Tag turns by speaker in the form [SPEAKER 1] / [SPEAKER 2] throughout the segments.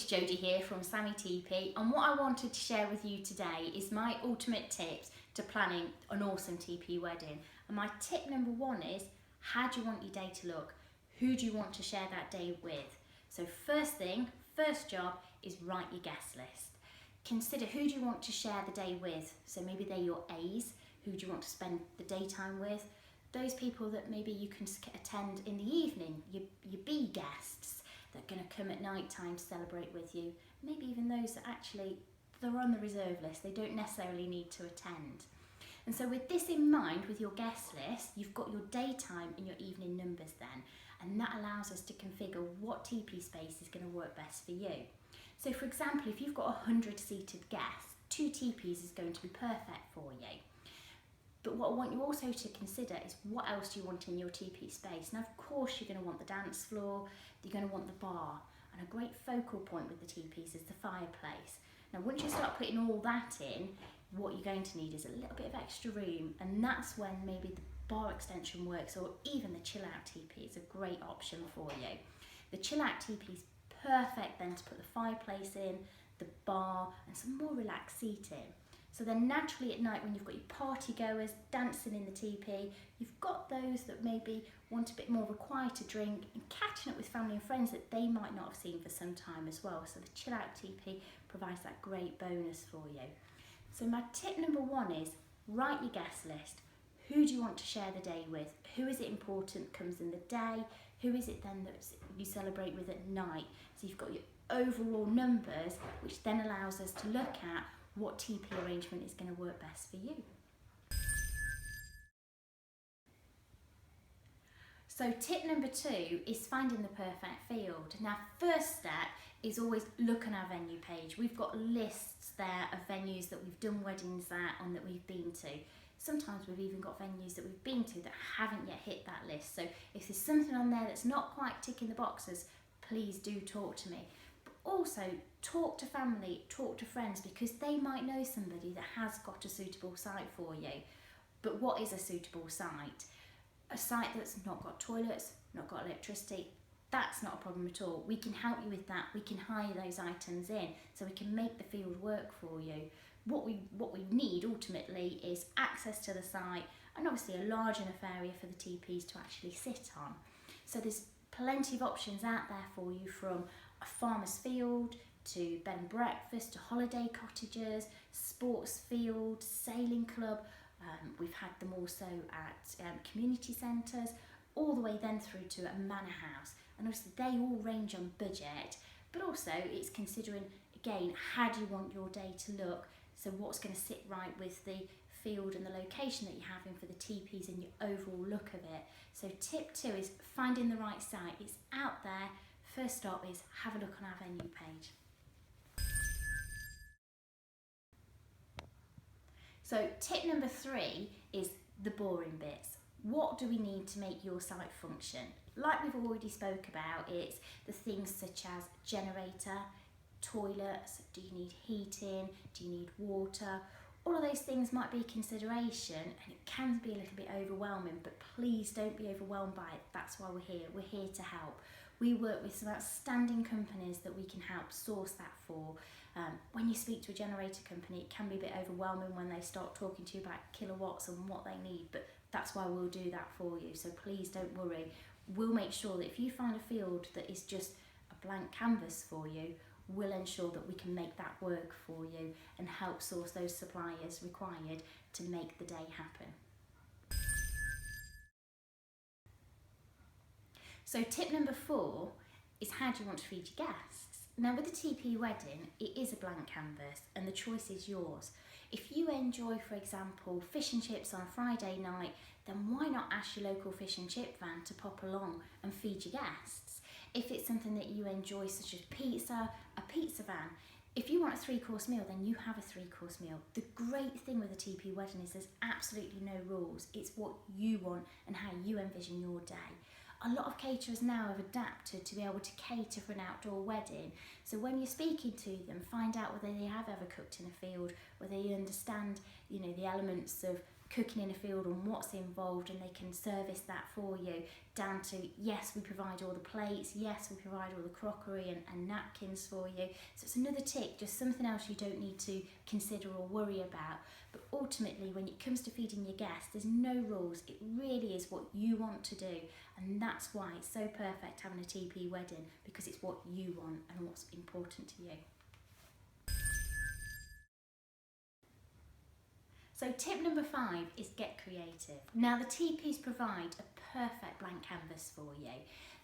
[SPEAKER 1] it's Jodie here from Tipi, and what I wanted to share with you today is my ultimate tips to planning an awesome Tipi wedding. And my tip number one is, how do you want your day to look? Who do you want to share that day with? So first job is write your guest list. Consider who do you want to share the day with. So maybe they're your A's, who do you want to spend the daytime with? Those people that maybe you can attend in the evening, your B guests that are going to come at night time to celebrate with you. Maybe even those that actually, they're on the reserve list, they don't necessarily need to attend. And so with this in mind, with your guest list, you've got your daytime and your evening numbers then, and that allows us to configure what TP space is going to work best for you. So for example, if you've got 100 seated guests, 2 TPs is going to be perfect for you. But what I want you also to consider is what else do you want in your TP space. Now of course you're going to want the dance floor, you're going to want the bar, and a great focal point with the TPs is the fireplace. Now once you start putting all that in, what you're going to need is a little bit of extra room, and that's when maybe the bar extension works, or even the chill out TP is a great option for you. The chill out TP is perfect then to put the fireplace in, the bar, and some more relaxed seating. So then naturally at night when you've got your party goers dancing in the TP, you've got those that maybe want a bit more of a quieter drink and catching up with family and friends that they might not have seen for some time as well. So the chill out TP provides that great bonus for you. So my tip number one is write your guest list. Who do you want to share the day with? Who is it important comes in the day? Who is it then that you celebrate with at night? So you've got your overall numbers, which then allows us to look at what TP arrangement is going to work best for you. So tip number 2 is finding the perfect field. Now first step is always look on our venue page. We've got lists there of venues that we've done weddings at and that we've been to. Sometimes we've even got venues that we've been to that haven't yet hit that list. So if there's something on there that's not quite ticking the boxes, please do talk to me. Also, talk to family, talk to friends, because they might know somebody that has got a suitable site for you. But what is a suitable site? A site that's not got toilets, not got electricity, that's not a problem at all. We can help you with that. We can hire those items in so we can make the field work for you. What we need ultimately is access to the site and obviously a large enough area for the TPs to actually sit on. So there's plenty of options out there for you, from a farmer's field to bed and breakfast to holiday cottages, sports field, sailing club. We've had them also at community centres, all the way then through to a manor house. And obviously they all range on budget, but also it's considering, again, how do you want your day to look? So what's going to sit right with the field and the location that you're having for the TPs and your overall look of it. So tip 2 is finding the right site. It's out there. First stop is have a look on our venue page. So tip number 3 is the boring bits. What do we need to make your site function? Like we've already spoke about, it's the things such as generator, toilets, do you need heating, do you need water? All of those things might be a consideration, and it can be a little bit overwhelming, but please don't be overwhelmed by it. That's why we're here. We're here to help. We work with some outstanding companies that we can help source that for. When you speak to a generator company, it can be a bit overwhelming when they start talking to you about kilowatts and what they need, but that's why we'll do that for you. So please don't worry. We'll make sure that if you find a field that is just a blank canvas for you, we'll ensure that we can make that work for you and help source those suppliers required to make the day happen. So tip number 4 is how do you want to feed your guests? Now with a TP wedding, it is a blank canvas and the choice is yours. If you enjoy, for example, fish and chips on a Friday night, then why not ask your local fish and chip van to pop along and feed your guests? If it's something that you enjoy, such as pizza, a pizza van. If you want a 3-course meal, then you have a 3-course meal. The great thing with a TP wedding is there's absolutely no rules. It's what you want and how you envision your day. A lot of caterers now have adapted to be able to cater for an outdoor wedding. So when you're speaking to them, find out whether they have ever cooked in a field, whether they understand, the elements of cooking in a field and what's involved, and they can service that for you, down to, yes, we provide all the plates, yes, we provide all the crockery and napkins for you. So it's another tick, just something else you don't need to consider or worry about. But ultimately, when it comes to feeding your guests, there's no rules. It really is what you want to do, and that's why it's so perfect having a TP wedding, because it's what you want and what's important to you. So tip number 5 is get creative. Now the TPs provide a perfect blank canvas for you.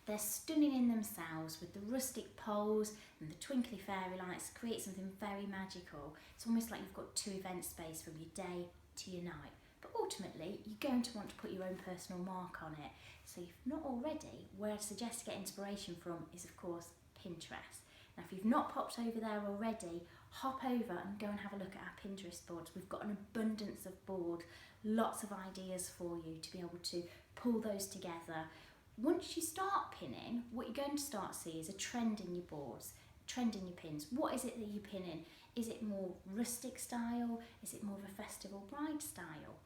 [SPEAKER 1] They're stunning in themselves, with the rustic poles and the twinkly fairy lights create something very magical. It's almost like you've got 2 event space from your day to your night. But ultimately, you're going to want to put your own personal mark on it. So if not already, where I'd suggest to get inspiration from is, of course, Pinterest. Now if you've not popped over there already, hop over and go and have a look at our Pinterest boards. We've got an abundance of boards, lots of ideas for you to be able to pull those together. Once you start pinning, what you're going to start to see is a trend in your boards, a trend in your pins. What is it that you're pinning? Is it more rustic style? Is it more of a festival bride style?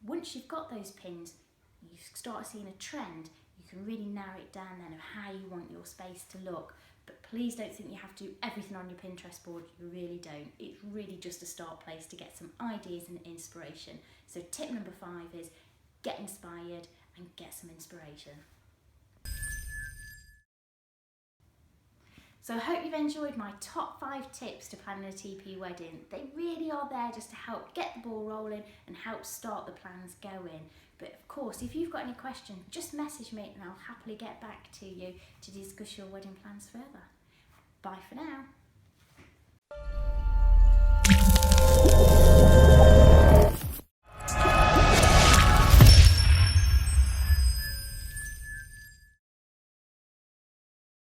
[SPEAKER 1] Once you've got those pins, you start seeing a trend, you can really narrow it down then of how you want your space to look. But please don't think you have to do everything on your Pinterest board. You really don't. It's really just a start place to get some ideas and inspiration. So tip number 5 is get inspired and get some inspiration. So I hope you've enjoyed my top 5 tips to planning a TP wedding. They really are there just to help get the ball rolling and help start the plans going. But of course, if you've got any questions, just message me and I'll happily get back to you to discuss your wedding plans further. Bye for now.